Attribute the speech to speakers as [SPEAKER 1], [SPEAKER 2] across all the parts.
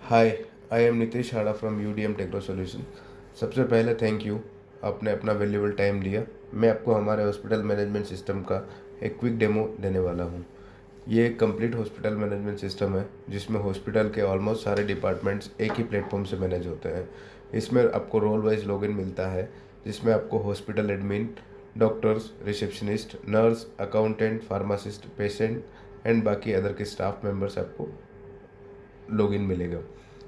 [SPEAKER 1] Hi, I am Nitish Hada from UDM techno solution. सबसे पहले thank you, आपने अपना वैल्यूएबल टाइम दिया। मैं आपको हमारे हॉस्पिटल मैनेजमेंट सिस्टम का एक क्विक डेमो देने वाला हूँ। ये एक कंप्लीट हॉस्पिटल मैनेजमेंट सिस्टम है जिसमें हॉस्पिटल के ऑलमोस्ट सारे डिपार्टमेंट्स एक ही प्लेटफॉर्म से मैनेज होते हैं। इसमें आपको रोल वाइज लॉगिन मिलता है जिसमें आपको hospital admin, doctors, receptionist, nurse, accountant, pharmacist, patient and बाकी अदर के स्टाफ मेंबर्स आपको लॉगिन मिलेगा।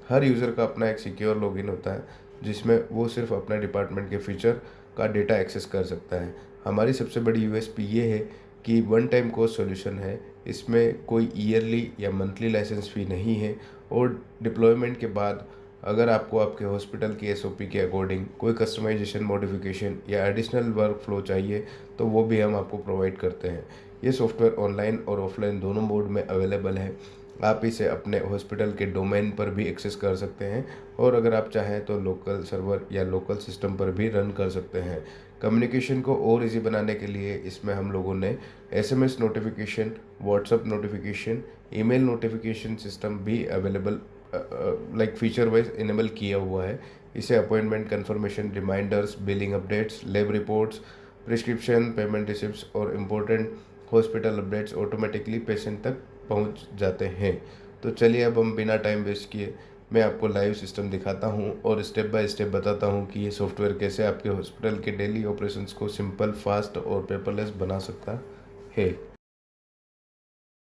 [SPEAKER 1] हर यूज़र का अपना एक सिक्योर लॉगिन होता है जिसमें वो सिर्फ अपने डिपार्टमेंट के फीचर का डेटा एक्सेस कर सकता है। हमारी सबसे बड़ी यूएसपी ये है कि वन टाइम कॉस्ट सॉल्यूशन है। इसमें कोई ईयरली या मंथली लाइसेंस फ़ी नहीं है और डिप्लॉयमेंट के बाद अगर आपको आपके हॉस्पिटल की एसओपी के अकॉर्डिंग कोई कस्टमाइजेशन, मॉडिफिकेशन या एडिशनल वर्क फ्लो चाहिए तो वो भी हम आपको प्रोवाइड करते हैं। ये सॉफ्टवेयर ऑनलाइन और ऑफलाइन दोनों मोड में अवेलेबल है। आप इसे अपने हॉस्पिटल के डोमेन पर भी एक्सेस कर सकते हैं और अगर आप चाहें तो लोकल सर्वर या लोकल सिस्टम पर भी रन कर सकते हैं। कम्युनिकेशन को और इजी बनाने के लिए इसमें हम लोगों ने SMS notification, WhatsApp notification, email notification system भी available like feature wise enable किया हुआ है। इसे appointment confirmation, reminders, billing updates, lab reports, prescription, payment receipts और important hospital updates automatically patient तक पहुंच जाते हैं। तो चलिए अब हम बिना टाइम वेस्ट किए मैं आपको लाइव सिस्टम दिखाता हूं और स्टेप बाय स्टेप बताता हूं कि ये सॉफ्टवेयर कैसे आपके हॉस्पिटल के डेली ऑपरेशंस को सिंपल, फास्ट और पेपरलेस बना सकता है।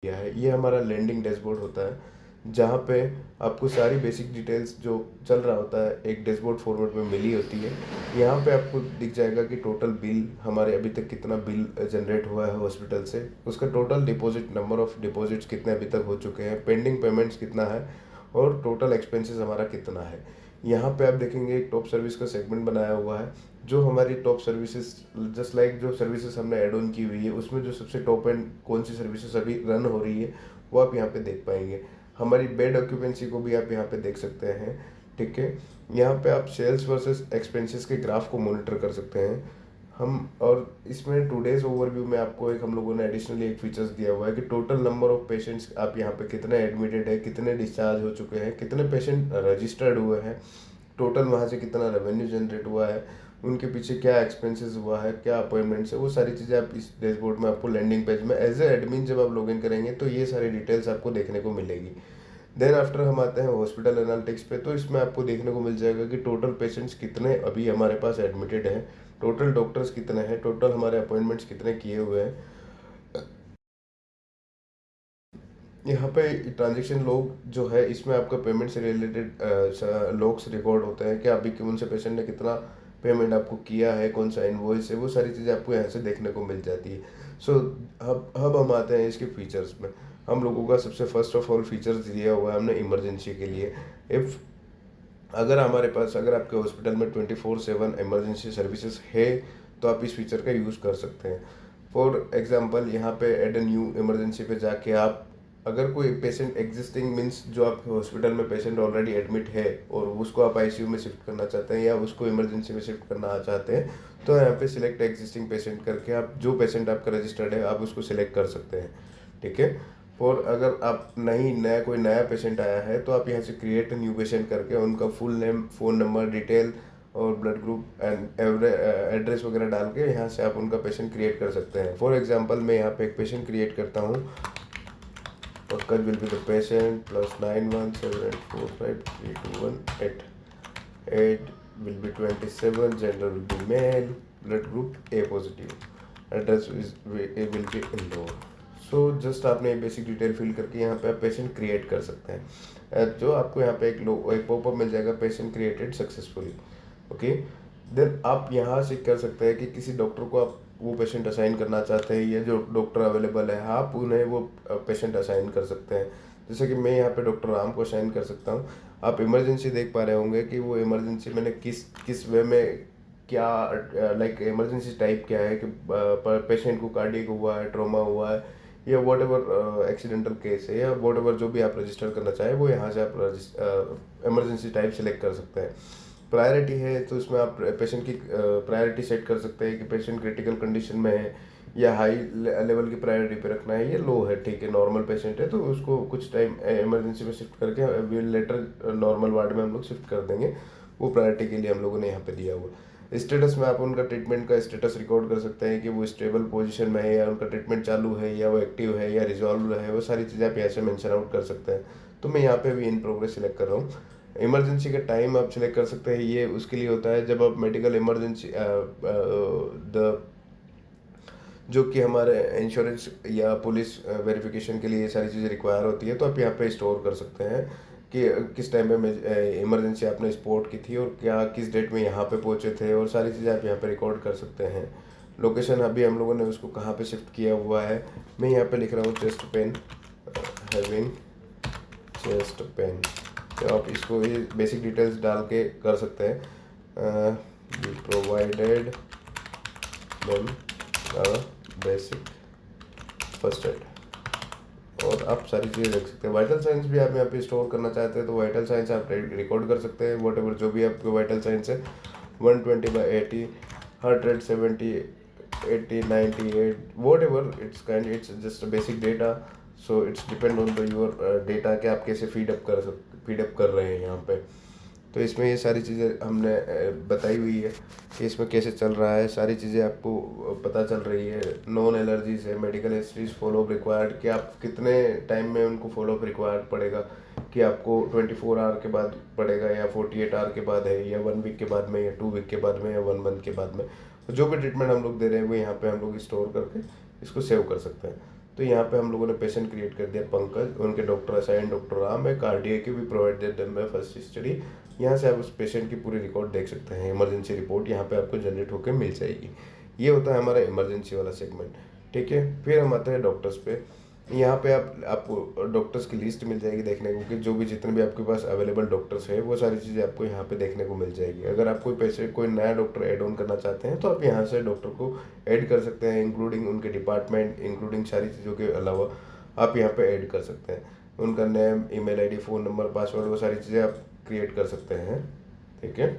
[SPEAKER 1] क्या है ये हमारा लैंडिंग डैशबोर्ड होता है जहाँ पे आपको सारी बेसिक डिटेल्स जो चल रहा होता है एक डैशबोर्ड फॉर्मेट में मिली होती है। यहाँ पे आपको दिख जाएगा कि टोटल बिल हमारे अभी तक कितना बिल जनरेट हुआ है हॉस्पिटल से, उसका total deposit, number of deposits कितने अभी तक हो चुके हैं, पेंडिंग पेमेंट्स कितना है और टोटल एक्सपेंसेस हमारा कितना है। यहाँ पे आप देखेंगे एक टॉप सर्विस का सेगमेंट बनाया हुआ है जो हमारी टॉप सर्विसेज, जस्ट लाइक जो सर्विसेज हमने ऐड ऑन की हुई है उसमें जो सबसे टॉप एंड कौन सी सर्विसेज अभी रन हो रही है वो आप यहाँ पे देख पाएंगे। हमारी बेड ऑक्यूपेंसी को भी आप यहाँ पे देख सकते हैं। ठीक है, यहाँ पे आप सेल्स वर्सेस एक्सपेंसेस के ग्राफ को मॉनिटर कर सकते हैं हम। और इसमें टूडेज ओवरव्यू में आपको एक हम लोगों ने एडिशनली एक फीचर्स दिया हुआ है कि टोटल नंबर ऑफ पेशेंट्स आप यहाँ पे कितने एडमिटेड है, कितने डिस्चार्ज हो चुके हैं, कितने पेशेंट रजिस्टर्ड हुए हैं, टोटल वहाँ से कितना रेवेन्यू जनरेट हुआ है, उनके पीछे क्या एक्सपेंसेस हुआ है, क्या अपॉइंटमेंट्स है, वो सारी चीज़ें आप इस डैशबोर्ड में आपको लैंडिंग पेज में एज ए एडमिन जब आप लॉगिन करेंगे तो ये सारी डिटेल्स आपको देखने को मिलेगी। देन आफ्टर हम आते हैं हॉस्पिटल एनालिटिक्स पे। तो इसमें आपको देखने को मिल जाएगा कि टोटल पेशेंट्स कितने अभी हमारे पास एडमिटेड हैं, टोटल डॉक्टर्स कितने हैं, टोटल हमारे अपॉइंटमेंट्स कितने किए हुए हैं। यहाँ पे ट्रांजेक्शन लॉग जो है इसमें आपका पेमेंट से रिलेटेड लॉग्स रिकॉर्ड होते हैं कि अभी कौन से पेशेंट ने कितना पेमेंट आपको किया है, कौन सा इनवॉइस है, वो सारी चीज़ें आपको यहाँ से देखने को मिल जाती है। सो अब हम आते हैं इसके फीचर्स में। हम लोगों का सबसे फर्स्ट ऑफ ऑल फीचर्स दिया हुआ है हमने इमरजेंसी के लिए। इफ़ अगर हमारे पास, अगर आपके हॉस्पिटल में 24/7 इमरजेंसी सर्विसेज है तो आप इस फीचर का यूज़ कर सकते हैं। फॉर एग्जांपल यहाँ पे एड ए न्यू इमरजेंसी पे जाके आप, अगर कोई पेशेंट एग्जिस्टिंग मीन्स जो आपके हॉस्पिटल में पेशेंट ऑलरेडी एडमिट है और उसको आप आईसीयू में शिफ्ट करना चाहते हैं या उसको इमरजेंसी में शिफ्ट करना चाहते हैं तो यहाँ पे सिलेक्ट एग्जिस्टिंग पेशेंट करके आप जो पेशेंट आपका रजिस्टर्ड है आप उसको सिलेक्ट कर सकते हैं। ठीक है, और अगर आप नहीं, नया कोई नया पेशेंट आया है तो आप यहाँ से क्रिएट न्यू पेशेंट करके उनका full name, phone number, detail और ब्लड ग्रुप एंड एड्रेस वगैरह डाल के यहाँ से आप उनका पेशेंट क्रिएट कर सकते हैं। फॉर एग्जांपल मैं यहाँ पे एक पेशेंट क्रिएट करता हूँ। Occur will be the patient plus 9178453218. Age will be 27. Gender will be male. Blood group A positive. Address will be Indore. So just आपने बेसिक डिटेल फिल करके यहाँ पे आप पेशेंट क्रिएट कर सकते हैं। जो आपको यहाँ पे एक पॉपअप मिल जाएगा, patient created successfully. Okay, then आप यहाँ से कर सकते हैं कि किसी डॉक्टर को आप वो पेशेंट असाइन करना चाहते हैं या जो डॉक्टर अवेलेबल है आप उन्हें वो पेशेंट असाइन कर सकते हैं। जैसे कि मैं यहाँ पे डॉक्टर राम को असाइन कर सकता हूँ। आप इमरजेंसी देख पा रहे होंगे कि वो इमरजेंसी मैंने किस किस वे में, क्या लाइक इमरजेंसी टाइप क्या है कि पेशेंट को कार्डियक हुआ है, ट्रॉमा हुआ है या वॉट एवर एक्सीडेंटल केस है या वॉट एवर जो भी आप रजिस्टर करना चाहें वो यहाँ से आप इमरजेंसी टाइप सेलेक्ट कर सकते हैं। प्रायोरिटी है तो इसमें आप पेशेंट की प्रायोरिटी सेट कर सकते हैं कि पेशेंट क्रिटिकल कंडीशन में है या हाई लेवल की प्रायोरिटी पे रखना है, ये लो है, ठीक है, नॉर्मल पेशेंट है तो उसको कुछ टाइम इमरजेंसी में शिफ्ट करके लेटर नॉर्मल वार्ड में हम लोग शिफ्ट कर देंगे। वो प्रायोरिटी के लिए हम लोगों ने यहाँ पे दिया हुआ। स्टेटस में आप उनका ट्रीटमेंट का स्टेटस रिकॉर्ड कर सकते हैं कि वो स्टेबल पोजीशन में है या उनका ट्रीटमेंट चालू है या वो एक्टिव है या रिजॉल्व है, वो सारी चीज़ें आप यहाँ से मेंशन आउट कर सकते हैं। तो मैं यहाँ पे भी इन प्रोग्रेस सिलेक्ट कर रहा हूँ। इमरजेंसी का टाइम आप सिलेक्ट कर सकते हैं, ये उसके लिए होता है जब आप मेडिकल इमरजेंसी द जो कि हमारे इंश्योरेंस या पुलिस वेरिफिकेशन के लिए ये सारी चीज़ें रिक्वायर होती है, तो आप यहाँ पे स्टोर कर सकते हैं कि किस टाइम में इमरजेंसी आपने स्पॉट की थी और क्या किस डेट में यहाँ पे पहुँचे थे, और सारी चीज़ें आप यहाँ पे रिकॉर्ड कर सकते हैं। लोकेशन अभी हम लोगों ने उसको कहाँ पे शिफ्ट किया हुआ है, मैं यहाँ पे लिख रहा हूँ chest pain, having chest pain. तो आप इसको ये बेसिक डिटेल्स डाल के कर सकते हैं। Provided them basic first aid, और आप सारी चीज़ें देख सकते हैं। वाइटल साइंस भी आप यहाँ पे स्टोर करना चाहते हैं तो वाइटल साइंस आप रिकॉर्ड कर सकते हैं, वॉट एवर जो भी आपके वाइटल साइंस है। 120/80, heart rate 70, 80, 98, what ever its kind, it's just basic data. So it's depend on the your data कि आप कैसे फीडअप कर रहे हैं यहाँ पे। तो इसमें ये सारी चीज़ें हमने बताई हुई है कि इसमें कैसे चल रहा है, सारी चीज़ें आपको पता चल रही है। नॉन एलर्जीज है, मेडिकल हिस्ट्रीज फॉलोअप रिक्वायर्ड कि आप कितने टाइम में उनको फॉलोअप रिक्वायर्ड पड़ेगा, कि आपको 24 आवर के बाद पड़ेगा या 48 आवर के बाद है या 1 वीक के बाद में या 2 वीक के बाद में या 1 मंथ के बाद में। जो भी ट्रीटमेंट हम लोग दे रहे हैं वो यहाँ पे हम लोग स्टोर करके इसको सेव कर सकते हैं। तो यहाँ पे हम लोगों ने पेशेंट क्रिएट कर दिया पंकज, उनके डॉक्टर असाइन डॉक्टर राम है, कार्डियक की भी provided them by first study. यहाँ से आप उस पेशेंट की पूरी रिकॉर्ड देख सकते हैं, इमरजेंसी रिपोर्ट यहाँ पे आपको जनरेट होकर मिल जाएगी। ये होता है हमारा इमरजेंसी वाला सेगमेंट, ठीक है। फिर हम आते हैं डॉक्टर्स पे। यहाँ पे आपको डॉक्टर्स की लिस्ट मिल जाएगी देखने को, कि जो भी जितने भी आपके पास अवेलेबल डॉक्टर्स है वो सारी चीज़ें आपको यहाँ पे देखने को मिल जाएगी। अगर आप कोई नया डॉक्टर ऐड ऑन करना चाहते हैं तो आप यहाँ से डॉक्टर को ऐड कर सकते हैं, इंक्लूडिंग उनके डिपार्टमेंट, इंक्लूडिंग सारी चीज़ों के अलावा आप यहाँ पे ऐड कर सकते हैं। उनका name, email ID, phone number, password, वो सारी चीज़ें आप क्रिएट कर सकते हैं, ठीक है।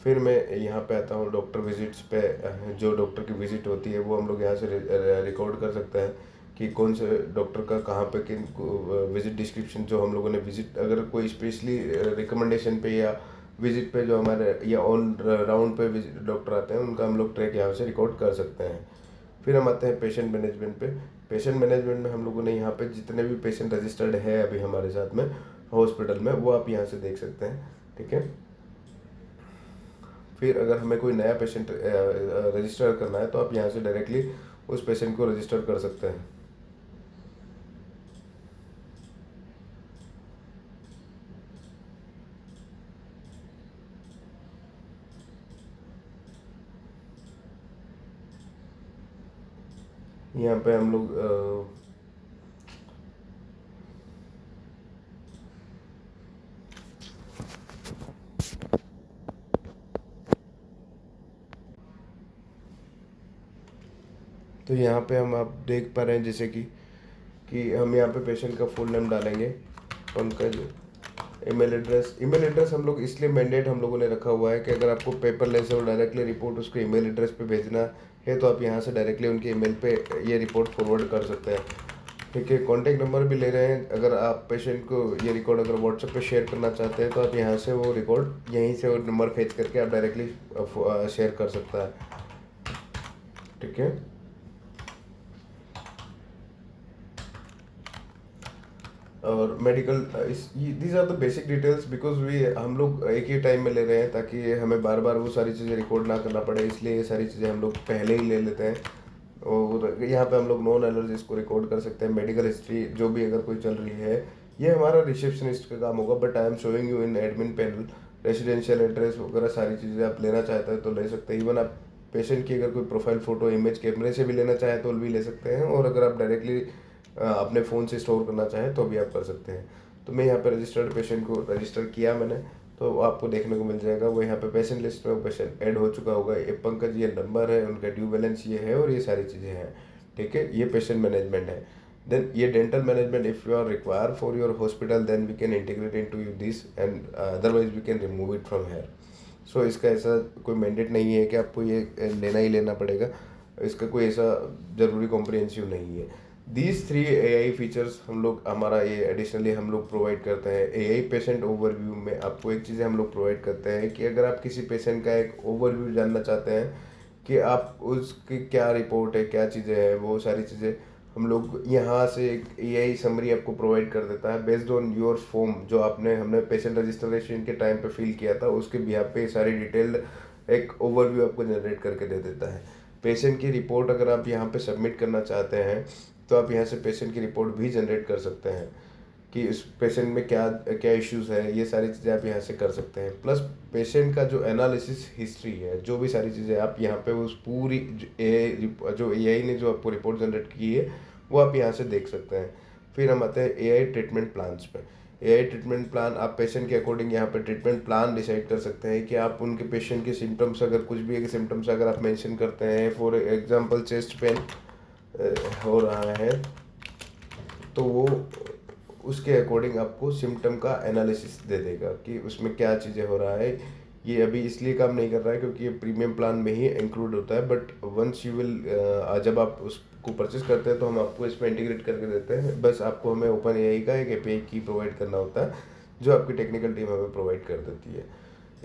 [SPEAKER 1] फिर मैं यहाँ पे आता हूँ डॉक्टर विजिट्स पे। जो डॉक्टर की विजिट होती है वो हम लोग यहाँ से रिकॉर्ड कर सकते हैं कि कौन से डॉक्टर का कहाँ पे किन विजिट डिस्क्रिप्शन, जो हम लोगों ने विजिट, अगर कोई स्पेशली रिकमेंडेशन पे या विजिट पे जो हमारे या ऑन राउंड पे डॉक्टर आते हैं उनका हम लोग ट्रैक यहाँ से रिकॉर्ड कर सकते हैं। फिर हम आते हैं पेशेंट मैनेजमेंट पे। पेशेंट मैनेजमेंट में हम लोगों ने यहाँ पे जितने भी पेशेंट रजिस्टर्ड है अभी हमारे साथ में हॉस्पिटल में, वो आप यहाँ से देख सकते हैं, ठीक है। फिर अगर हमें कोई नया पेशेंट रजिस्टर करना है तो आप यहाँ से डायरेक्टली उस पेशेंट को रजिस्टर कर सकते हैं। यहाँ पे हम लोग तो यहाँ पे हम आप देख पा रहे हैं जैसे कि हम यहाँ पे पेशेंट का फुल नेम डालेंगे, पंकज। ईमेल एड्रेस हम लोग इसलिए मैंडेट हम लोगों ने रखा हुआ है कि अगर आपको पेपरलेस और डायरेक्टली रिपोर्ट उसको ईमेल एड्रेस पे भेजना है तो आप यहाँ से डायरेक्टली उनके ईमेल पे ये रिपोर्ट फॉरवर्ड कर सकते हैं, ठीक है। कॉन्टैक्ट नंबर भी ले रहे हैं, अगर आप पेशेंट को ये रिकॉर्ड अगर व्हाट्सएप पे शेयर करना चाहते हैं तो आप यहाँ से वो रिकॉर्ड यहीं से वो नंबर फेच करके आप डायरेक्टली शेयर कर सकता है, ठीक है। और medical these are the basic details, because हम लोग एक ही टाइम में ले रहे हैं ताकि हमें बार बार वो सारी चीज़ें रिकॉर्ड ना करना पड़े, इसलिए ये सारी चीज़ें हम लोग पहले ही ले लेते हैं। और यहाँ पे हम लोग नॉन एलर्जीज को रिकॉर्ड कर सकते हैं, मेडिकल हिस्ट्री जो भी अगर कोई चल रही है, ये हमारा रिसेप्शनिस्ट का काम होगा, but I am showing you in admin panel. Residential address वगैरह सारी चीज़ें आप लेना चाहते हैं तो ले सकते हैं। इवन आप पेशेंट की अगर कोई प्रोफाइल फ़ोटो इमेज कैमरे से भी लेना चाहें तो भी ले सकते हैं, और अगर आप डायरेक्टली अपने फ़ोन से स्टोर करना चाहें तो भी आप कर सकते हैं। तो मैं यहाँ पे रजिस्टर्ड पेशेंट को रजिस्टर किया मैंने, तो आपको देखने को मिल जाएगा वो यहाँ पे पेशेंट लिस्ट में वो पेशेंट ऐड हो चुका होगा। ये पंकज ये नंबर है, उनका ड्यू बैलेंस ये है और ये सारी चीज़ें हैं, ठीक है। ये पेशेंट मैनेजमेंट है। देन ये dental management, if you are require for your hospital then we can integrate into you this and otherwise we can remove it from here. So इसका ऐसा कोई मैंडेट नहीं है कि आपको ये लेना ही लेना पड़ेगा। इसका कोई ऐसा ज़रूरी कॉम्प्रिहेंसिव नहीं है। दीज 3 AI फीचर्स हम लोग हमारा ये एडिशनली हम लोग प्रोवाइड करते हैं। AI पेशेंट ओवरव्यू में आपको एक चीज़ें हम लोग प्रोवाइड करते हैं कि अगर आप किसी पेशेंट का एक ओवरव्यू जानना चाहते हैं कि आप उसकी क्या रिपोर्ट है, क्या चीज़ें हैं, वो सारी चीज़ें हम लोग यहाँ से एक AI समरी आपको प्रोवाइड कर देता है बेस्ड ऑन योर फॉर्म जो हमने पेशेंट रजिस्ट्रेशन के टाइम पे फिल किया था, उसके बिहाफ पे सारी डिटेल्ड एक ओवरव्यू आपको जनरेट करके दे देता है। पेशेंट की रिपोर्ट अगर आप यहाँ पे सबमिट करना चाहते हैं तो आप यहाँ से पेशेंट की रिपोर्ट भी जनरेट कर सकते हैं कि इस पेशेंट में क्या क्या इश्यूज है, ये सारी चीज़ें आप यहाँ से कर सकते हैं। प्लस पेशेंट का जो एनालिसिस हिस्ट्री है, जो भी सारी चीज़ें आप यहाँ पे उस पूरी जो AI ने जो आपको रिपोर्ट जनरेट की है वो आप यहाँ से देख सकते हैं। फिर हम आते हैं AI ट्रीटमेंट प्लान्स पे। AI ट्रीटमेंट प्लान आप पेशेंट के अकॉर्डिंग यहाँ पे ट्रीटमेंट प्लान डिसाइड कर सकते हैं कि आप उनके पेशेंट के सिम्टम्स अगर कुछ भी एक सिम्टम्स अगर आप मेंशन करते हैं, फॉर एग्जांपल चेस्ट पेन हो रहा है तो वो उसके अकॉर्डिंग आपको सिम्टम का एनालिसिस दे देगा कि उसमें क्या चीज़ें हो रहा है। ये अभी इसलिए काम नहीं कर रहा है क्योंकि ये प्रीमियम प्लान में ही इंक्लूड होता है, बट वंस यू विल जब आप उसको परचेस करते हैं तो हम आपको इसमें इंटीग्रेट करके देते हैं। बस आपको हमें ओपन AI का एक API की प्रोवाइड करना होता है जो आपकी टेक्निकल टीम हमें प्रोवाइड कर देती है।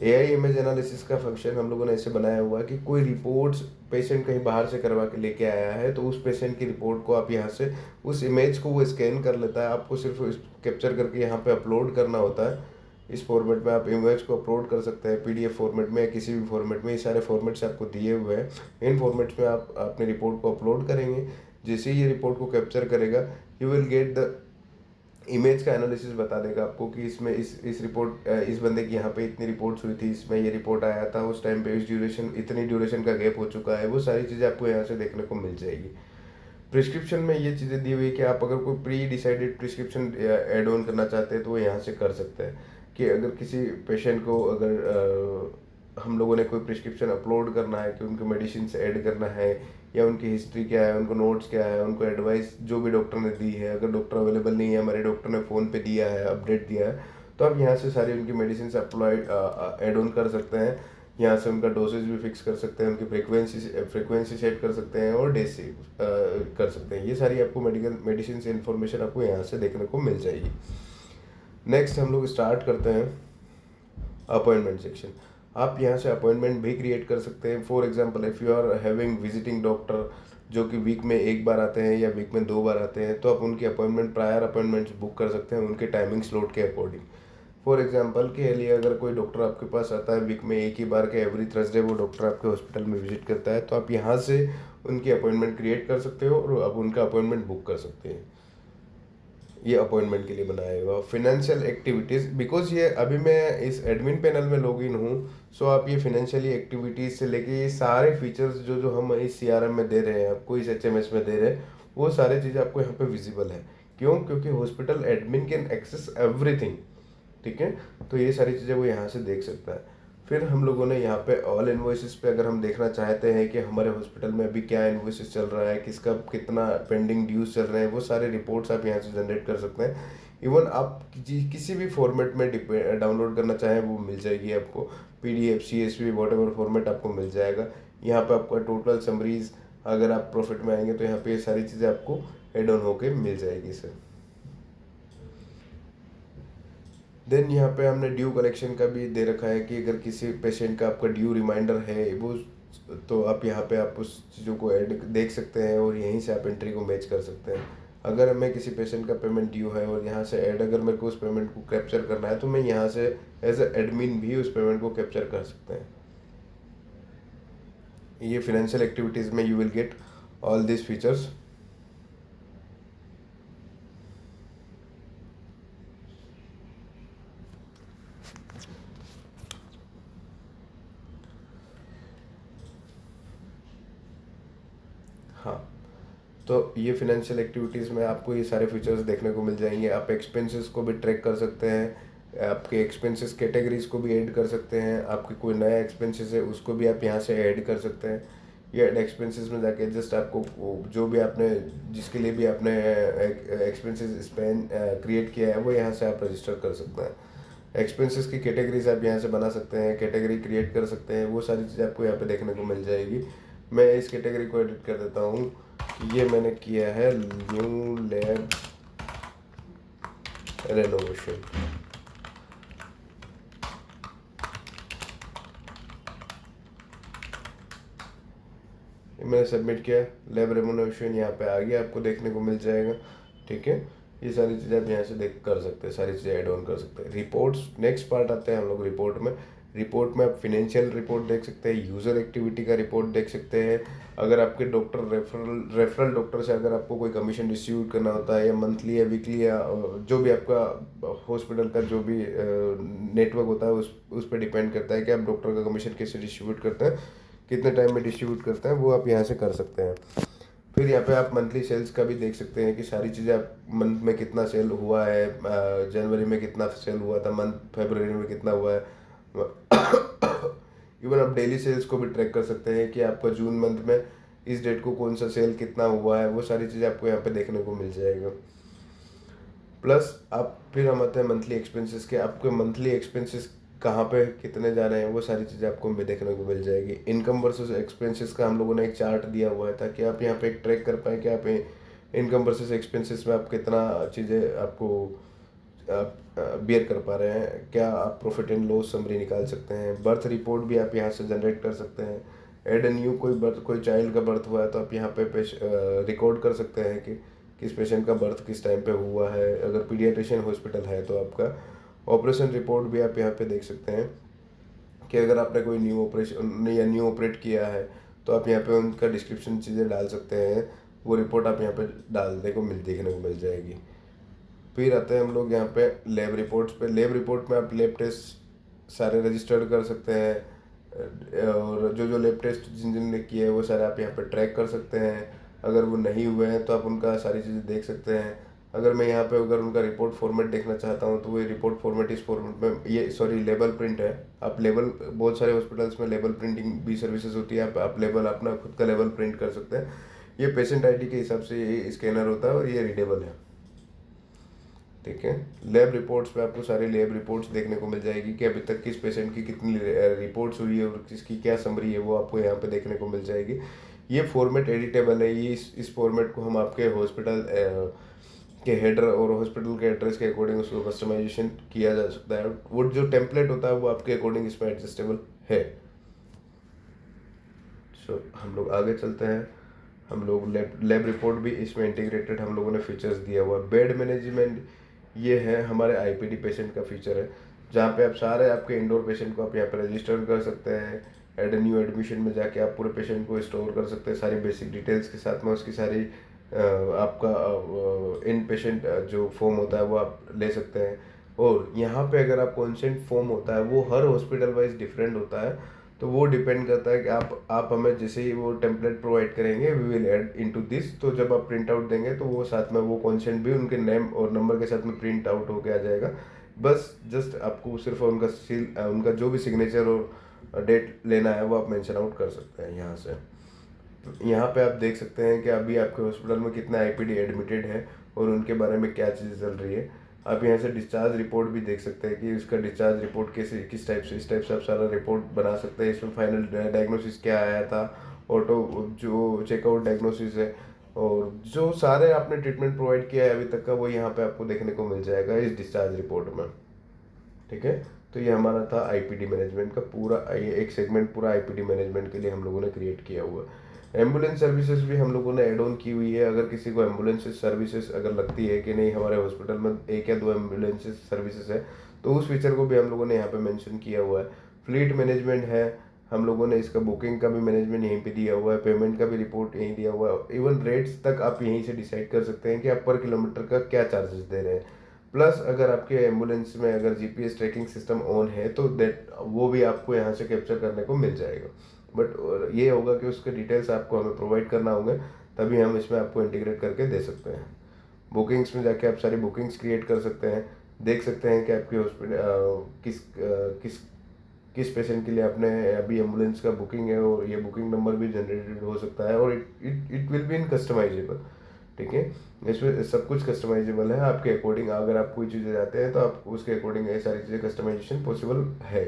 [SPEAKER 1] AI इमेज एनालिसिस का फंक्शन हम लोगों ने ऐसे बनाया हुआ है कि कोई रिपोर्ट्स पेशेंट कहीं बाहर से करवा के लेके आया है तो उस पेशेंट की रिपोर्ट को आप यहाँ से उस इमेज को वो स्कैन कर लेता है, आपको सिर्फ कैप्चर करके यहाँ पे अपलोड करना होता है। इस फॉर्मेट में आप इमेज को अपलोड कर सकते हैं, PDF फॉर्मेट में या किसी भी फॉर्मेट में। ये सारे फॉर्मेट्स आपको दिए हुए हैं, इन फॉर्मेट्स में आप अपनी रिपोर्ट को अपलोड करेंगे। जैसे ही ये रिपोर्ट को कैप्चर करेगा you will get the image का एनालिसिस बता देगा आपको कि इसमें इस रिपोर्ट इस बंदे की यहाँ पे इतनी रिपोर्ट्स हुई थी, इसमें ये रिपोर्ट आया था, उस टाइम पे इस ड्यूरेशन इतनी ड्यूरेशन का गैप हो चुका है, वो सारी चीज़ें आपको यहाँ से देखने को मिल जाएगी। प्रिस्क्रिप्शन में ये चीज़ें दी हुई है कि आप अगर कोई pre decided prescription add on करना चाहते हैं तो वो यहाँ से कर सकते हैं कि अगर किसी पेशेंट को अगर हम लोगों ने कोई प्रिस्क्रिप्शन अपलोड करना है कि उनको मेडिसिन ऐड करना है या उनकी हिस्ट्री क्या है, उनको नोट्स क्या है, उनको एडवाइस जो भी डॉक्टर ने दी है, अगर डॉक्टर अवेलेबल नहीं है, हमारे डॉक्टर ने फ़ोन पे दिया है, अपडेट दिया है, तो आप यहाँ से सारी उनकी मेडिसिन अप्लाइड ऐड ऑन कर सकते हैं। यहाँ से उनका डोसेज भी फिक्स कर सकते हैं, उनकी फ्रिक्वेंसी सेट कर सकते हैं और डे से कर सकते हैं। ये सारी आपको मेडिसिन से इन्फॉर्मेशन आपको यहाँ से देखने को मिल जाएगी। नेक्स्ट हम लोग स्टार्ट करते हैं अपॉइंटमेंट सेक्शन। आप यहाँ से अपॉइंटमेंट भी क्रिएट कर सकते हैं। For example if you are having visiting doctor जो कि वीक में एक बार आते हैं या वीक में 2 बार आते हैं, तो आप उनकी अपॉइंटमेंट प्रायर अपॉइंटमेंट्स बुक कर सकते हैं उनके टाइमिंग स्लॉट के अकॉर्डिंग। फॉर एग्जांपल के लिए अगर कोई डॉक्टर आपके पास आता है वीक में एक ही बार के एवरी थर्सडे वो डॉक्टर आपके हॉस्पिटल में विजिट करता है, तो आप यहाँ से उनकी अपॉइंटमेंट क्रिएट कर सकते हो और आप उनका अपॉइंटमेंट बुक कर सकते हैं। ये अपॉइंटमेंट के लिए बनाया हुआ फिनेंशियल एक्टिविटीज़, बिकॉज ये अभी मैं इस एडमिन पैनल में लॉगिन हूँ, सो आप ये फिनेंशियली एक्टिविटीज़ से लेके ये सारे फीचर्स जो जो हम इस CRM में दे रहे हैं, आपको इस HMS में दे रहे हैं, वो सारी चीज़ें आपको यहाँ पे विजिबल है। क्यों? क्योंकि hospital admin can access everything. ठीक है, तो ये सारी चीज़ें वो यहाँ से देख सकता है। फिर हम लोगों ने यहाँ पे ऑल इन्वॉइसेस पे अगर हम देखना चाहते हैं कि हमारे हॉस्पिटल में अभी क्या इन्वॉइसेस चल रहा है, किसका कितना पेंडिंग ड्यूज चल रहे हैं, वो सारे रिपोर्ट्स आप यहाँ से जनरेट कर सकते हैं। इवन आप किसी भी फॉर्मेट में डाउनलोड करना चाहें वो मिल जाएगी आपको, PDF CSV वॉट फॉर्मेट आपको मिल जाएगा। यहाँ पे आपका टोटल समरीज, अगर आप प्रॉफिट में आएंगे तो यहाँ पे ये सारी चीज़ें आपको एड ऑन होके मिल जाएगी सर। देन यहाँ पे हमने ड्यू कलेक्शन का भी दे रखा है कि अगर किसी पेशेंट का आपका ड्यू रिमाइंडर है वो, तो आप यहाँ पे आप उस चीज़ों को ऐड देख सकते हैं और यहीं से आप एंट्री को मैच कर सकते हैं। अगर हमें किसी पेशेंट का पेमेंट ड्यू है और यहाँ से ऐड अगर मेरे को उस पेमेंट को कैप्चर करना है तो मैं यहाँ से एज ए एडमिन भी उस पेमेंट को कैप्चर कर सकते हैं। ये फिनेंशियल एक्टिविटीज़ में you will get all this features. हाँ, तो ये फिनेंशियल एक्टिविटीज़ में आपको ये सारे फीचर्स देखने को मिल जाएंगे। आप एक्सपेंसेस को भी ट्रैक कर सकते हैं, आपके एक्सपेंसेस कैटेगरीज को भी ऐड कर सकते हैं, आपके कोई नया एक्सपेंसेस है उसको भी आप यहाँ से ऐड कर सकते हैं। ये ऐड एक्सपेंसेस में जाके जस्ट आपको जो भी आपने जिसके लिए भी आपने एक्सपेंसेस स्पेंड क्रिएट किया है वो यहाँ से आप रजिस्टर कर सकते हैं। एक्सपेंसेस की कैटेगरीज आप यहाँ से बना सकते हैं, कैटेगरी क्रिएट कर सकते हैं, वो सारी चीज़ें आपको यहाँ पे देखने को मिल जाएगी। मैं इस कैटेगरी को एडिट कर देता हूँ कि ये मैंने किया है न्यू लैब रेनोवेशन। मैंने सबमिट किया, लैब रेनोवेशन यहाँ पे आ गया, आपको देखने को मिल जाएगा। ठीक है, ये सारी चीज़ें आप यहाँ से देख कर सकते हैं, सारी चीज़ें ऐड ऑन कर सकते हैं। रिपोर्ट्स नेक्स्ट पार्ट आते हैं हम लोग रिपोर्ट में। रिपोर्ट में आप फिनेंशियल रिपोर्ट देख सकते हैं, यूज़र एक्टिविटी का रिपोर्ट देख सकते हैं। अगर आपके डॉक्टर रेफरल डॉक्टर से अगर आपको कोई कमीशन डिस्ट्रीब्यूट करना होता है, या मंथली या वीकली या जो भी आपका हॉस्पिटल का जो भी नेटवर्क होता है उस पर डिपेंड करता है कि आप डॉक्टर का कमीशन कैसे डिस्ट्रीब्यूट करते हैं, कितने टाइम में डिस्ट्रीब्यूट करते हैं, वो आप यहाँ से कर सकते हैं। फिर यहाँ पे आप मंथली सेल्स का भी देख सकते हैं कि सारी चीज़ें आप मंथ में कितना सेल हुआ है, जनवरी में कितना सेल हुआ था, मंथ फरवरी में कितना हुआ है। इवन आप डेली सेल्स को भी ट्रैक कर सकते हैं कि आपका जून मंथ में इस डेट को कौन सा सेल कितना हुआ है, वो सारी चीज़ें आपको यहाँ पे देखने को मिल जाएगा। प्लस आप फिर हम आते हैं मंथली एक्सपेंसेस के, आपके मंथली एक्सपेंसेस कहाँ पे कितने जा रहे हैं, वो सारी चीज़ें आपको भी देखने को मिल जाएगी। इनकम वर्सेस एक्सपेंसेस का हम लोगों ने एक चार्ट दिया हुआ है ताकि आप यहाँ पे एक ट्रैक कर पाएँ कि आप इनकम वर्सेस एक्सपेंसेस में आप कितना चीज़ें आपको बियर कर पा रहे हैं, क्या आप प्रॉफिट एंड लॉस समरी निकाल सकते हैं। बर्थ रिपोर्ट भी आप यहाँ से जनरेट कर सकते हैं। एड न्यू कोई चाइल्ड का बर्थ हुआ है तो आप यहाँ पे रिकॉर्ड कर सकते हैं कि किस पेशेंट का बर्थ किस टाइम पे हुआ है। अगर पीडियाट्रिशियन हॉस्पिटल है तो आपका ऑपरेशन रिपोर्ट भी आप यहाँ पे देख सकते हैं कि अगर आपने कोई न्यू ऑपरेशन या न्यू ऑपरेट किया है तो आप यहाँ पे उनका डिस्क्रिप्शन चीज़ें डाल सकते हैं, वो रिपोर्ट आप यहाँ पे देखने को मिल जाएगी। फिर आते हैं हम लोग यहाँ पे लैब रिपोर्ट्स पे। लैब रिपोर्ट में आप लैब टेस्ट सारे रजिस्टर्ड कर सकते हैं, और जो लैब टेस्ट जिन जिन ने किए हैं वो सारे आप यहाँ पे ट्रैक कर सकते हैं। अगर वो नहीं हुए हैं तो आप उनका सारी चीज़ें देख सकते हैं। अगर मैं यहाँ पे अगर उनका रिपोर्ट फॉर्मेट देखना चाहता हूँ तो वो रिपोर्ट फॉर्मेट इस फॉर्मेट में, ये सॉरी लेबल प्रिंट है। आप लेबल, बहुत सारे हॉस्पिटल्स में लेबल प्रिंटिंग भी सर्विसेज होती है, आप लेबल अपना खुद का लेबल प्रिंट कर सकते हैं। ये पेशेंट आईडी के हिसाब से ये स्कैनर होता है और ये रीडेबल है। ठीक है, लैब रिपोर्ट्स पे आपको सारी लैब रिपोर्ट्स देखने को मिल जाएगी कि अभी तक किस पेशेंट की कितनी रिपोर्ट्स हुई है और किसकी क्या समरी है, वो आपको यहाँ पे देखने को मिल जाएगी। ये फॉर्मेट एडिटेबल है, ये इस फॉर्मेट को हम आपके हॉस्पिटल के हेडर और हॉस्पिटल के एड्रेस के अकॉर्डिंग उसको कस्टमाइजेशन किया जा सकता है। वो जो टेम्पलेट होता है वो आपके अकॉर्डिंग इसमें एडजस्टेबल है। सो हम लोग आगे चलते हैं। हम लोग लैब रिपोर्ट भी इसमें इंटीग्रेटेड हम लोगों ने फीचर्स दिया हुआ है। बेड मैनेजमेंट, ये है हमारे आईपीडी पेशेंट का फीचर है, जहाँ पे आप सारे आपके इंडोर पेशेंट को आप यहाँ पे रजिस्टर कर सकते हैं। एड न्यू एडमिशन में जाके आप पूरे पेशेंट को स्टोर कर सकते हैं सारी बेसिक डिटेल्स के साथ में, उसकी सारी आपका इन पेशेंट जो फॉर्म होता है वो आप ले सकते हैं। और यहाँ पे अगर आप कॉन्सेंट फॉर्म होता है वो हर हॉस्पिटल वाइज डिफरेंट होता है, तो वो डिपेंड करता है कि आप हमें जैसे ही वो टेम्पलेट प्रोवाइड करेंगे we will add into this, तो जब आप प्रिंट आउट देंगे तो वो साथ में वो कॉन्सेंट भी उनके नेम और नंबर के साथ में प्रिंट आउट होके आ जाएगा। बस जस्ट आपको सिर्फ उनका सील, उनका जो भी सिग्नेचर और डेट लेना है वो आप मेंशन आउट कर सकते हैं यहाँ से। यहाँ पे आप देख सकते हैं कि अभी आपके हॉस्पिटल में कितना आईपीडी एडमिटेड है और उनके बारे में क्या चीज़ चल रही है। आप यहाँ से डिस्चार्ज रिपोर्ट भी देख सकते हैं कि उसका डिस्चार्ज रिपोर्ट कैसे, किस टाइप से, इस टाइप से आप सारा रिपोर्ट बना सकते हैं। इसमें फाइनल डायग्नोसिस क्या आया था, ऑटो जो चेकआउट डायग्नोसिस है, और जो सारे आपने ट्रीटमेंट प्रोवाइड किया है अभी तक का, वो यहाँ पे आपको देखने को मिल जाएगा इस डिस्चार्ज रिपोर्ट में। ठीक है, तो ये हमारा था आईपीडी मैनेजमेंट का पूरा, ये एक सेगमेंट पूरा आईपीडी मैनेजमेंट के लिए हम लोगों ने क्रिएट किया हुआ है। एम्बुलेंस सर्विसेज भी हम लोगों ने ऐड ऑन की हुई है। अगर किसी को एम्बुलेंस सर्विसेज अगर लगती है कि नहीं हमारे हॉस्पिटल में एक या दो एम्बुलेंस सर्विसेज है, तो उस फीचर को भी हम लोगों ने यहाँ पे मेंशन किया हुआ है। फ्लीट मैनेजमेंट है, हम लोगों ने इसका बुकिंग का भी मैनेजमेंट यहीं पे दिया हुआ है, पेमेंट का भी रिपोर्ट यहीं दिया हुआ है। इवन रेट्स तक आप यहीं से डिसाइड कर सकते हैं कि आप पर किलोमीटर का क्या चार्जेस दे रहे हैं। प्लस अगर आपके एम्बुलेंस में अगर जीपीएस ट्रैकिंग सिस्टम ऑन है तो दैट वो भी आपको यहाँ से कैप्चर करने को मिल जाएगा। बट ये होगा कि उसके डिटेल्स आपको हमें प्रोवाइड करना होंगे, तभी हम इसमें आपको इंटीग्रेट करके दे सकते हैं। बुकिंग्स में जाके आप सारी बुकिंग्स क्रिएट कर सकते हैं, देख सकते हैं कि आपके हॉस्पिटल किस किस पेशेंट के लिए आपने अभी एम्बुलेंस का बुकिंग है, और ये बुकिंग नंबर भी जनरेटेड हो सकता है, और it will be in customizable. ठीक है, इसमें सब कुछ कस्टमाइजेबल है आपके अकॉर्डिंग। अगर आप कोई चीज़ें जाते हैं तो आप उसके अकॉर्डिंग ये सारी चीज़ें कस्टमाइजेशन पॉसिबल है।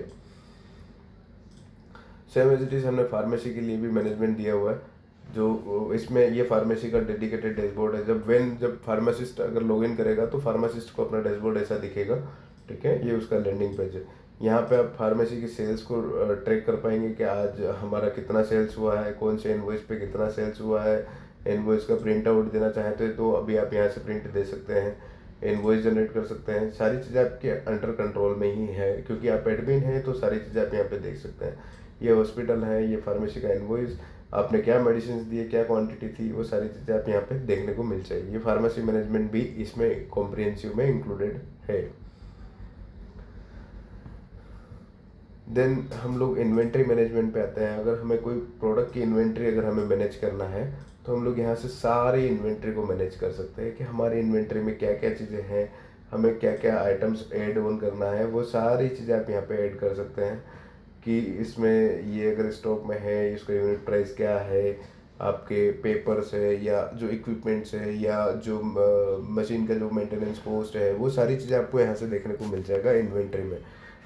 [SPEAKER 1] सेम एज इट इज़ हमने फार्मेसी के लिए भी मैनेजमेंट दिया हुआ है, जो इसमें ये फार्मेसी का डेडिकेटेड डैशबोर्ड है। जब फार्मासिस्ट अगर लॉगिन करेगा तो फार्मासिस्ट को अपना डैशबोर्ड ऐसा दिखेगा, ठीक है, ये उसका लैंडिंग पेज है। यहाँ पे आप फार्मेसी की सेल्स को ट्रैक कर पाएंगे कि आज हमारा कितना सेल्स हुआ है, कौन से इनवॉइस पे कितना सेल्स हुआ है। इनवॉइस का प्रिंट आउट देना चाहते हैं तो अभी आप यहाँ से प्रिंट दे सकते हैं, इनवॉइस जनरेट कर सकते हैं। सारी चीज़ें आपके अंडर कंट्रोल में ही है, क्योंकि आप एडमिन हैं तो सारी चीज़ें आप यहाँ पे देख सकते हैं। ये हॉस्पिटल है, ये फार्मेसी का इनवॉइस, आपने क्या मेडिसिन दिए, क्या क्वांटिटी थी, वो सारी चीज़ें आप यहाँ पे देखने को मिल जाएगी। ये फार्मेसी मैनेजमेंट भी इसमें कॉम्प्रिहेंसिव में इंक्लूडेड है। देन हम लोग इन्वेंट्री मैनेजमेंट पे आते हैं। अगर हमें कोई प्रोडक्ट की इन्वेंट्री अगर हमें मैनेज करना है तो हम लोग यहाँ से सारी इन्वेंट्री को मैनेज कर सकते हैं कि हमारी इन्वेंट्री में क्या क्या चीज़ें हैं, हमें क्या क्या आइटम्स ऐड ऑन करना है, वो सारी चीज़ें आप यहाँ पे ऐड कर सकते हैं। कि इसमें ये अगर स्टॉक में है, इसका यूनिट प्राइस क्या है, आपके पेपर्स है या जो इक्विपमेंट्स है या जो मशीन का जो मेंटेनेंस कॉस्ट है, वो सारी चीज़ें आपको यहाँ से देखने को मिल जाएगा इन्वेंट्री में।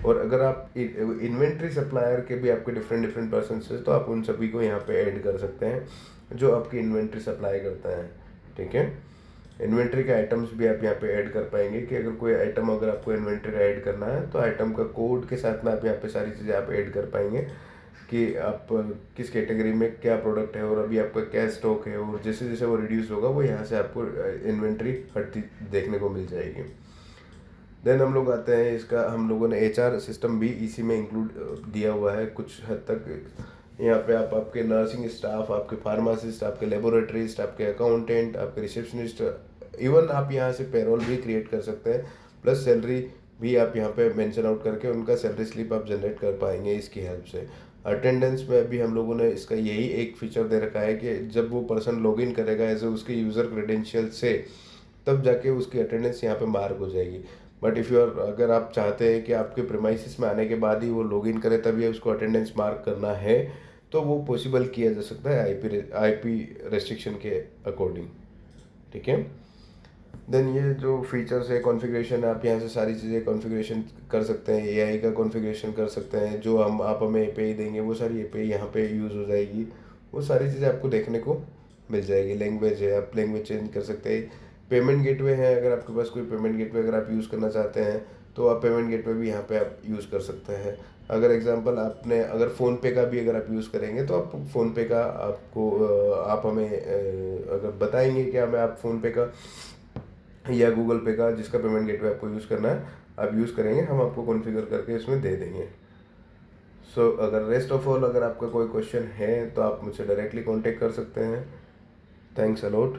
[SPEAKER 1] और अगर आप इन्वेंट्री सप्लायर के भी आपके डिफरेंट डिफरेंट पर्सन है तो आप उन सभी को यहाँ पे ऐड कर सकते हैं जो आपकी इन्वेंट्री सप्लाई करता है, ठीक है। इन्वेंट्री के आइटम्स भी आप यहाँ पे ऐड कर पाएंगे कि अगर कोई आइटम अगर आपको इन्वेंट्री का ऐड करना है तो आइटम का कोड के साथ में आप यहाँ पे सारी चीज़ें आप ऐड कर पाएंगे कि आप किस कैटेगरी में क्या प्रोडक्ट है और अभी आपका क्या स्टॉक है, और जैसे जैसे वो रिड्यूस होगा वो यहाँ से आपको इन्वेंट्री हटती देखने को मिल जाएगी। देन हम लोग आते हैं, इसका हम लोगों ने HR सिस्टम भी इसी में इंक्लूड दिया हुआ है कुछ हद तक। यहाँ पे आप आपके नर्सिंग स्टाफ, आपके फार्मासिस्ट, आपके लेबोरेटरीस्ट, आपके अकाउंटेंट, आपके रिसेप्शनिस्ट, इवन आप यहाँ से पेरोल भी क्रिएट कर सकते हैं, प्लस सैलरी भी आप यहाँ पे मेंशन आउट करके उनका सैलरी स्लिप आप जनरेट कर पाएंगे इसकी हेल्प से। अटेंडेंस में अभी हम लोगों ने इसका यही एक फीचर दे रखा है कि जब वो पर्सन लॉग इन करेगा एज ए उसके यूज़र क्रेडेंशियल से, तब जाके उसकी अटेंडेंस यहाँ पे मार्क हो जाएगी। बट इफ़ यू आर, अगर आप चाहते हैं कि आपके प्रेमाइसिस में आने के बाद ही वो लॉगिन करे तभी उसको अटेंडेंस मार्क करना है, तो वो पॉसिबल किया जा सकता है आईपी रेस्ट्रिक्शन के अकॉर्डिंग, ठीक है। देन ये जो फीचर्स है, कॉन्फ़िगरेशन, आप यहाँ से सारी चीज़ें कॉन्फ़िगरेशन कर सकते हैं, एआई का कॉन्फ़िगरेशन कर सकते हैं, जो आप हमें एपीआई देंगे वो सारी एपीआई यहाँ पे यूज़ हो जाएगी, वो सारी चीज़ें आपको देखने को मिल जाएगी। लैंग्वेज है, आप लैंग्वेज चेंज कर सकते हैं। पेमेंट गेटवे है, अगर आपके पास कोई पेमेंट गेटवे अगर आप यूज़ करना चाहते हैं तो आप पेमेंट गेटवे भी यहाँ पे आप यूज़ कर सकते हैं। अगर एग्जांपल आपने अगर फ़ोनपे का भी अगर आप यूज़ करेंगे तो आप फ़ोनपे का आपको आप हमें अगर बताएंगे कि हमें आप फ़ोनपे का या गूगल पे का जिसका पेमेंट गेटवे आपको यूज़ करना है आप यूज़ करेंगे, हम आपको कॉन्फ़िगर करके इसमें दे देंगे। सो अगर रेस्ट ऑफ ऑल अगर आपका कोई क्वेश्चन है तो आप मुझसे डायरेक्टली कांटेक्ट कर सकते हैं। Thanks a lot.